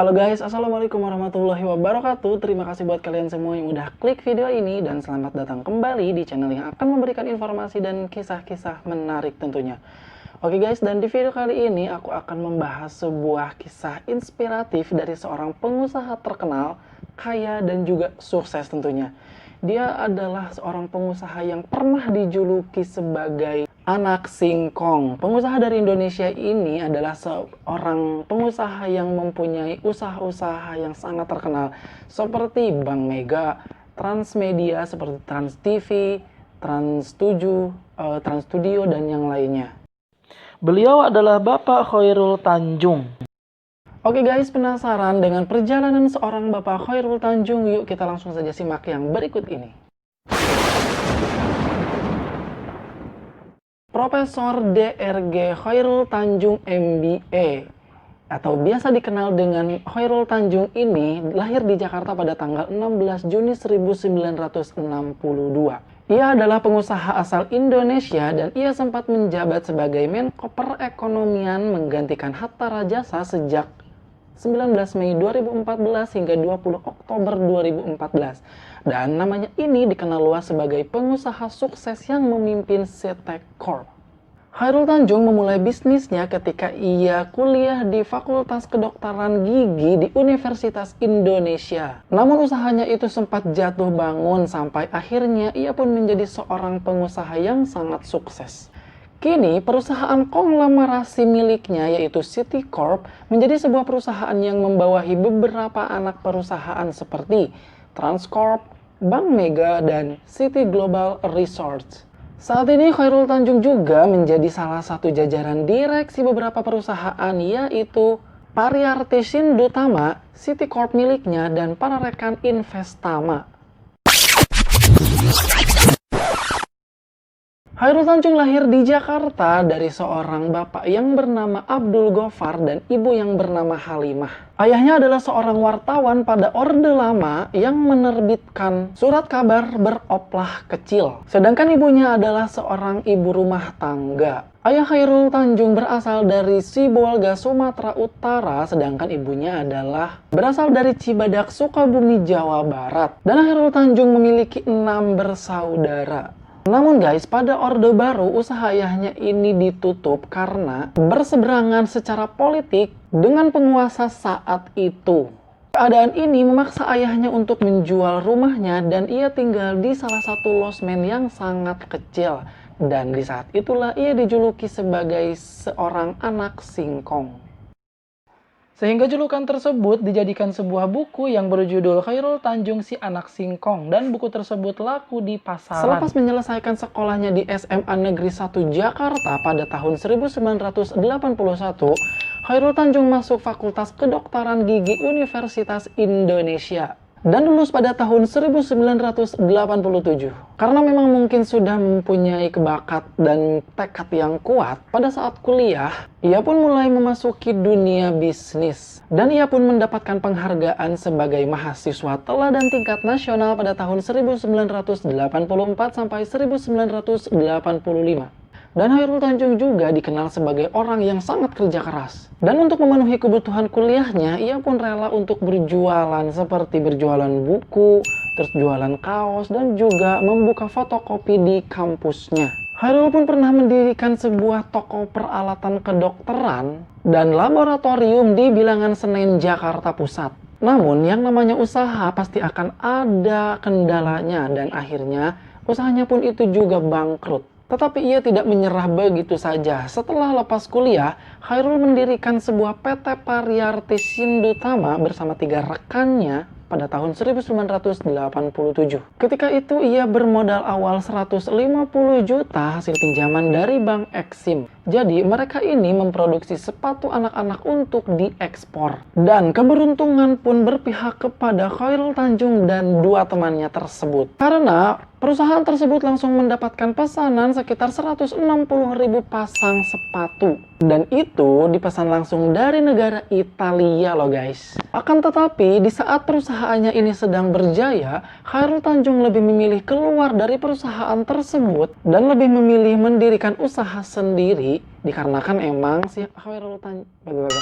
Halo guys, assalamualaikum warahmatullahi wabarakatuh. Terima kasih buat kalian semua yang udah klik video ini dan selamat datang kembali di channel yang akan memberikan informasi dan kisah-kisah menarik tentunya. Oke guys, dan di video kali ini aku akan membahas sebuah kisah inspiratif dari seorang pengusaha terkenal, kaya dan juga sukses tentunya. Dia adalah seorang pengusaha yang pernah dijuluki sebagai anak singkong. Pengusaha dari Indonesia ini adalah seorang pengusaha yang mempunyai usaha-usaha yang sangat terkenal seperti Bank Mega, Transmedia seperti Trans TV, Trans 7, Trans Studio dan yang lainnya. Beliau adalah Bapak Khairul Tanjung. Oke guys, penasaran dengan perjalanan seorang Bapak Khairul Tanjung? Yuk kita langsung saja simak yang berikut ini. Profesor DRG Khairul Tanjung MBA atau biasa dikenal dengan Khairul Tanjung ini lahir di Jakarta pada tanggal 16 Juni 1962. Ia adalah pengusaha asal Indonesia dan ia sempat menjabat sebagai Menko Perekonomian menggantikan Hatta Rajasa sejak 19 Mei 2014 hingga 20 Oktober 2014. Dan namanya ini dikenal luas sebagai pengusaha sukses yang memimpin CT Corp. Khairul Tanjung memulai bisnisnya ketika ia kuliah di Fakultas Kedokteran Gigi di Universitas Indonesia. Namun usahanya itu sempat jatuh bangun sampai akhirnya ia pun menjadi seorang pengusaha yang sangat sukses. Kini, perusahaan konglomerasi miliknya yaitu City Corp menjadi sebuah perusahaan yang membawahi beberapa anak perusahaan seperti Transcorp, Bank Mega, dan City Global Resorts. Saat ini Khairul Tanjung juga menjadi salah satu jajaran direksi beberapa perusahaan yaitu Pariarti Shindutama, City Corp miliknya, dan para rekan Investama. Khairul Tanjung lahir di Jakarta dari seorang bapak yang bernama Abdul Gofar dan ibu yang bernama Halimah. Ayahnya adalah seorang wartawan pada Orde Lama yang menerbitkan surat kabar beroplah kecil. Sedangkan ibunya adalah seorang ibu rumah tangga. Ayah Khairul Tanjung berasal dari Sibolga, Sumatera Utara, sedangkan ibunya adalah berasal dari Cibadak, Sukabumi, Jawa Barat. Dan Khairul Tanjung memiliki 6 bersaudara. Namun guys, pada Orde Baru usaha ayahnya ini ditutup karena berseberangan secara politik dengan penguasa saat itu. Keadaan ini memaksa ayahnya untuk menjual rumahnya dan ia tinggal di salah satu losmen yang sangat kecil. Dan di saat itulah ia dijuluki sebagai seorang anak singkong. Sehingga julukan tersebut dijadikan sebuah buku yang berjudul Khairul Tanjung si Anak Singkong dan buku tersebut laku di pasaran. Selepas menyelesaikan sekolahnya di SMA Negeri 1 Jakarta pada tahun 1981, Khairul Tanjung masuk Fakultas Kedokteran Gigi Universitas Indonesia dan lulus pada tahun 1987. Karena memang mungkin sudah mempunyai kebakat dan tekad yang kuat, pada saat kuliah, ia pun mulai memasuki dunia bisnis. Dan ia pun mendapatkan penghargaan sebagai mahasiswa teladan tingkat nasional pada tahun 1984 sampai 1985. Dan Khairul Tanjung juga dikenal sebagai orang yang sangat kerja keras. Dan untuk memenuhi kebutuhan kuliahnya, ia pun rela untuk berjualan seperti berjualan buku, terus jualan kaos, dan juga membuka fotokopi di kampusnya. Khairul pun pernah mendirikan sebuah toko peralatan kedokteran dan laboratorium di Bilangan Senen, Jakarta Pusat. Namun yang namanya usaha pasti akan ada kendalanya dan akhirnya usahanya pun itu juga bangkrut. Tetapi ia tidak menyerah begitu saja. Setelah lepas kuliah, Khairul mendirikan sebuah PT Pariarti Shindutama bersama 3 rekannya pada tahun 1987. Ketika itu ia bermodal awal 150 juta hasil pinjaman dari Bank Eksim. Jadi mereka ini memproduksi sepatu anak-anak untuk diekspor. Dan keberuntungan pun berpihak kepada Khairul Tanjung dan 2 temannya tersebut. Karena perusahaan tersebut langsung mendapatkan pesanan sekitar 160.000 pasang sepatu. Dan itu dipesan langsung dari negara Italia loh guys. Akan tetapi di saat perusahaannya ini sedang berjaya, Khairul Tanjung lebih memilih keluar dari perusahaan tersebut dan lebih memilih mendirikan usaha sendiri dikarenakan emang si Khairul Tanjung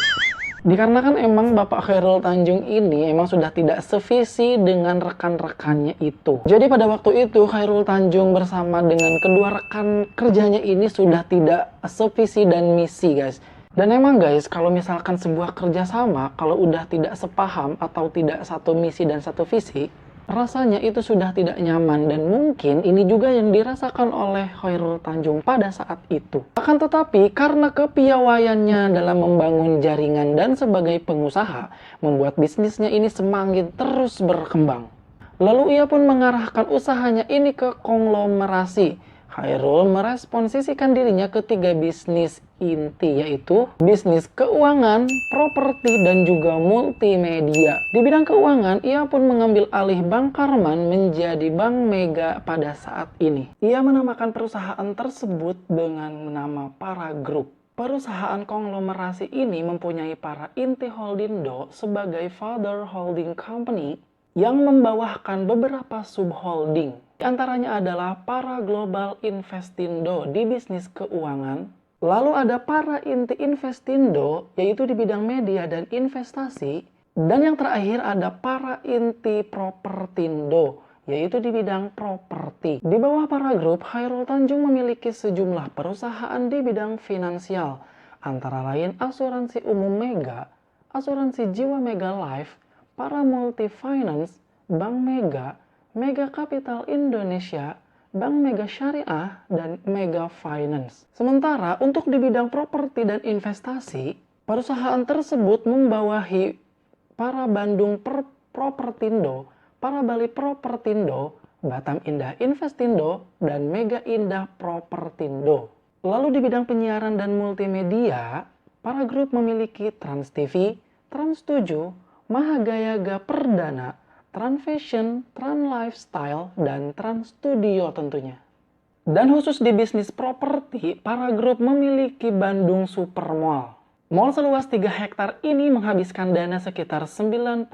Dikarenakan emang Bapak Khairul Tanjung ini emang sudah tidak sevisi dengan rekan-rekannya itu. Jadi pada waktu itu Khairul Tanjung bersama dengan kedua rekan kerjanya ini sudah tidak sevisi dan misi, guys. Dan emang guys, kalau misalkan sebuah kerjasama, kalau udah tidak sepaham atau tidak satu misi dan satu visi, rasanya itu sudah tidak nyaman, dan mungkin ini juga yang dirasakan oleh Khairul Tanjung pada saat itu. Akan tetapi karena kepiawaiannya dalam membangun jaringan dan sebagai pengusaha, membuat bisnisnya ini semakin terus berkembang. Lalu ia pun mengarahkan usahanya ini ke konglomerasi. Khairul meresponsisikan dirinya ke 3 bisnis inti, yaitu bisnis keuangan, properti, dan juga multimedia. Di bidang keuangan, ia pun mengambil alih Bank Karman menjadi Bank Mega pada saat ini. Ia menamakan perusahaan tersebut dengan nama Para Group. Perusahaan konglomerasi ini mempunyai para inti holdindo sebagai father holding company yang membawakan beberapa subholding. Di antaranya adalah Para Global Investindo di bisnis keuangan, lalu ada Para Inti Investindo yaitu di bidang media dan investasi, dan yang terakhir ada Para Inti Propertindo yaitu di bidang properti. Di bawah Para Group, Khairul Tanjung memiliki sejumlah perusahaan di bidang finansial, antara lain Asuransi Umum Mega, Asuransi Jiwa Mega Life, Para Multi Finance, Bank Mega, Mega Capital Indonesia, Bank Mega Syariah, dan Mega Finance. Sementara untuk di bidang properti dan investasi, perusahaan tersebut membawahi Para Bandung Propertindo, Para Bali Propertindo, Batam Indah Investindo, dan Mega Indah Propertindo. Lalu di bidang penyiaran dan multimedia, Para Group memiliki Trans TV, Trans 7, Mahagayaga Perdana, Trans Fashion, Trans Lifestyle, dan Trans Studio tentunya. Dan khusus di bisnis properti, Para Group memiliki Bandung Supermall. Mall seluas 3 hektar ini menghabiskan dana sekitar 99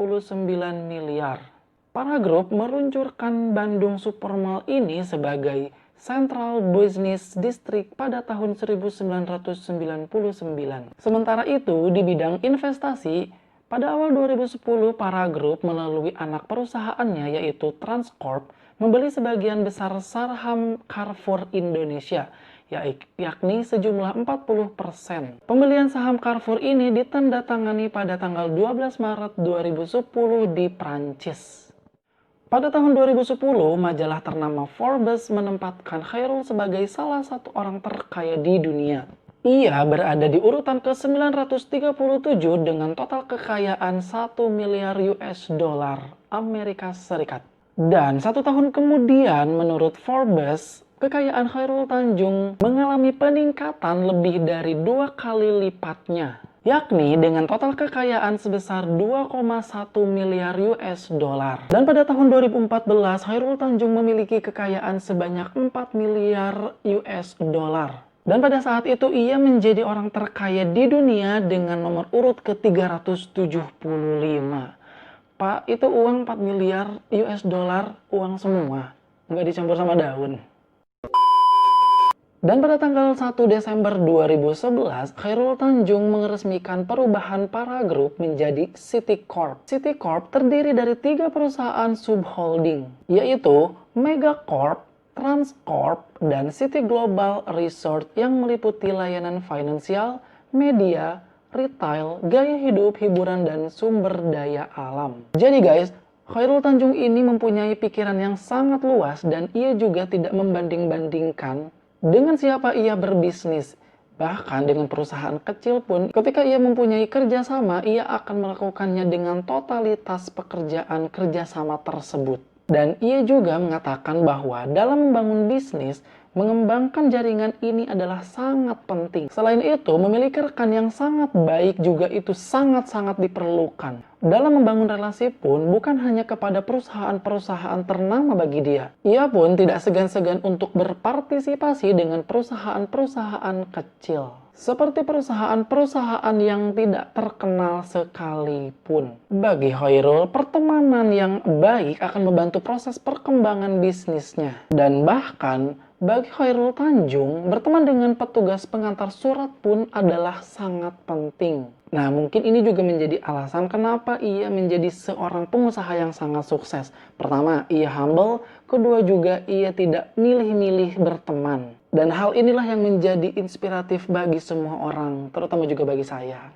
miliar. Para Group meluncurkan Bandung Supermall ini sebagai Central Business District pada tahun 1999. Sementara itu, di bidang investasi, pada awal 2010, Para Group melalui anak perusahaannya yaitu Transcorp membeli sebagian besar saham Carrefour Indonesia, yakni sejumlah 40%. Pembelian saham Carrefour ini ditandatangani pada tanggal 12 Maret 2010 di Prancis. Pada tahun 2010, majalah ternama Forbes menempatkan Khairul sebagai salah satu orang terkaya di dunia. Ia berada di urutan ke-937 dengan total kekayaan 1 miliar US dollar Amerika Serikat. Dan 1 tahun kemudian, menurut Forbes, kekayaan Khairul Tanjung mengalami peningkatan lebih dari 2 kali lipatnya, yakni dengan total kekayaan sebesar 2,1 miliar US dollar. Dan pada tahun 2014, Khairul Tanjung memiliki kekayaan sebanyak 4 miliar US dollar. Dan pada saat itu ia menjadi orang terkaya di dunia dengan nomor urut ke-375. Pak, itu uang 4 miliar US dollar, uang semua, nggak dicampur sama daun. Dan pada tanggal 1 Desember 2011, Khairul Tanjung meresmikan perubahan Para Group menjadi City Corp. City Corp terdiri dari 3 perusahaan subholding, yaitu Mega Corp, Transcorp, dan City Global Resort yang meliputi layanan finansial, media, retail, gaya hidup, hiburan, dan sumber daya alam. Jadi guys, Khairul Tanjung ini mempunyai pikiran yang sangat luas dan ia juga tidak membanding-bandingkan dengan siapa ia berbisnis. Bahkan dengan perusahaan kecil pun, ketika ia mempunyai kerjasama, ia akan melakukannya dengan totalitas pekerjaan kerjasama tersebut. Dan ia juga mengatakan bahwa dalam membangun bisnis, mengembangkan jaringan ini adalah sangat penting. Selain itu, memiliki rekan yang sangat baik juga itu sangat-sangat diperlukan. Dalam membangun relasi pun bukan hanya kepada perusahaan-perusahaan ternama bagi dia. Ia pun tidak segan-segan untuk berpartisipasi dengan perusahaan-perusahaan kecil. Seperti perusahaan-perusahaan yang tidak terkenal sekalipun. Bagi Khairul, pertemanan yang baik akan membantu proses perkembangan bisnisnya. Dan bahkan Bagi Khairul Tanjung, berteman dengan petugas pengantar surat pun adalah sangat penting. Nah, mungkin ini juga menjadi alasan kenapa ia menjadi seorang pengusaha yang sangat sukses. Pertama, ia humble. Kedua juga, ia tidak milih-milih berteman. Dan hal inilah yang menjadi inspiratif bagi semua orang, terutama juga bagi saya.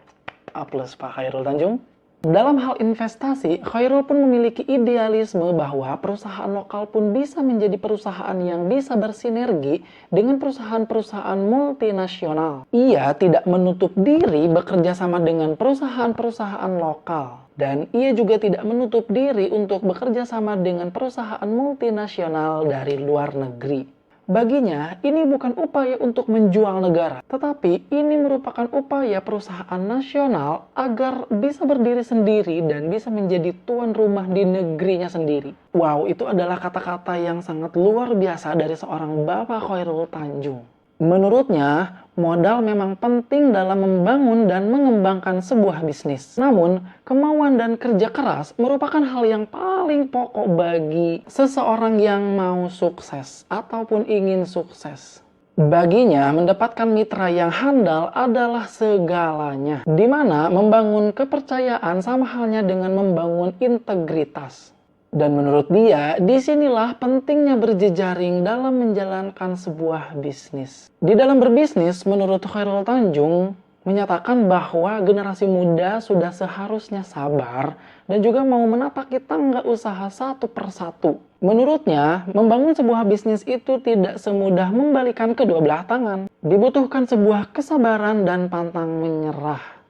A plus Pak Khairul Tanjung. Dalam hal investasi, Khairul pun memiliki idealisme bahwa perusahaan lokal pun bisa menjadi perusahaan yang bisa bersinergi dengan perusahaan-perusahaan multinasional. Ia tidak menutup diri bekerja sama dengan perusahaan-perusahaan lokal. Dan ia juga tidak menutup diri untuk bekerja sama dengan perusahaan multinasional dari luar negeri. Baginya, ini bukan upaya untuk menjual negara, tetapi ini merupakan upaya perusahaan nasional agar bisa berdiri sendiri dan bisa menjadi tuan rumah di negerinya sendiri. Wow, itu adalah kata-kata yang sangat luar biasa dari seorang Bapak Khairul Tanjung. Menurutnya, modal memang penting dalam membangun dan mengembangkan sebuah bisnis. Namun, kemauan dan kerja keras merupakan hal yang paling pokok bagi seseorang yang mau sukses ataupun ingin sukses. Baginya, mendapatkan mitra yang handal adalah segalanya, di mana membangun kepercayaan sama halnya dengan membangun integritas. Dan menurut dia, disinilah pentingnya berjejaring dalam menjalankan sebuah bisnis. Di dalam berbisnis, menurut Khairul Tanjung, menyatakan bahwa generasi muda sudah seharusnya sabar dan juga mau menapaki tangga usaha satu persatu. Menurutnya, membangun sebuah bisnis itu tidak semudah membalikan kedua belah tangan. Dibutuhkan sebuah kesabaran dan pantang menyerah.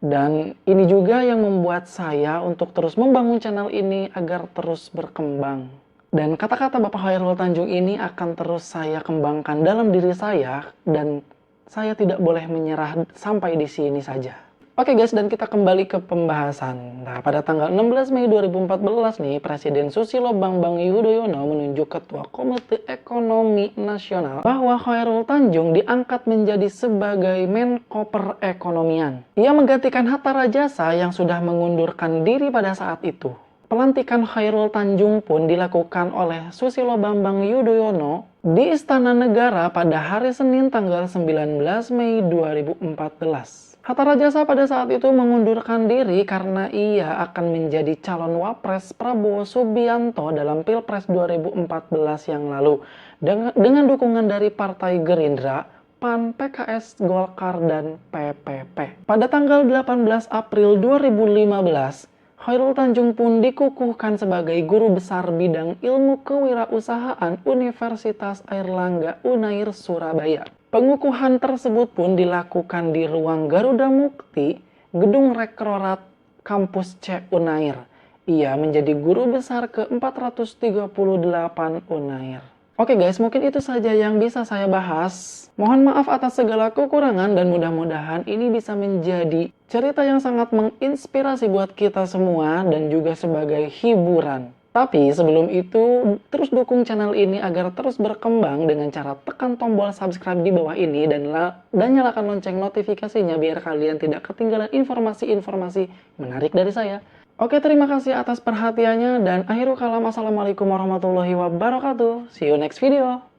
Dan ini juga yang membuat saya untuk terus membangun channel ini agar terus berkembang. Dan kata-kata Bapak Khairul Tanjung ini akan terus saya kembangkan dalam diri saya dan saya tidak boleh menyerah sampai di sini saja. Oke guys, dan kita kembali ke pembahasan. Nah, pada tanggal 16 Mei 2014 nih, Presiden Susilo Bambang Yudhoyono menunjuk Ketua Komite Ekonomi Nasional bahwa Khairul Tanjung diangkat menjadi sebagai Menko Perekonomian. Ia menggantikan Hatta Rajasa yang sudah mengundurkan diri pada saat itu. Pelantikan Khairul Tanjung pun dilakukan oleh Susilo Bambang Yudhoyono di Istana Negara pada hari Senin tanggal 19 Mei 2014. Hatta Rajasa pada saat itu mengundurkan diri karena ia akan menjadi calon wapres Prabowo Subianto dalam Pilpres 2014 yang lalu dengan dukungan dari Partai Gerindra, PAN, PKS, Golkar, dan PPP. Pada tanggal 18 April 2015, Khairul Tanjung pun dikukuhkan sebagai Guru Besar Bidang Ilmu Kewirausahaan Universitas Airlangga Unair Surabaya. Pengukuhan tersebut pun dilakukan di ruang Garuda Mukti, Gedung Rektorat Kampus C Unair. Ia menjadi Guru Besar ke-438 Unair. Oke guys, mungkin itu saja yang bisa saya bahas. Mohon maaf atas segala kekurangan dan mudah-mudahan ini bisa menjadi cerita yang sangat menginspirasi buat kita semua dan juga sebagai hiburan. Tapi sebelum itu, terus dukung channel ini agar terus berkembang dengan cara tekan tombol subscribe di bawah ini dan nyalakan lonceng notifikasinya biar kalian tidak ketinggalan informasi-informasi menarik dari saya. Oke, terima kasih atas perhatiannya dan akhirul kalam, assalamualaikum warahmatullahi wabarakatuh. See you next video.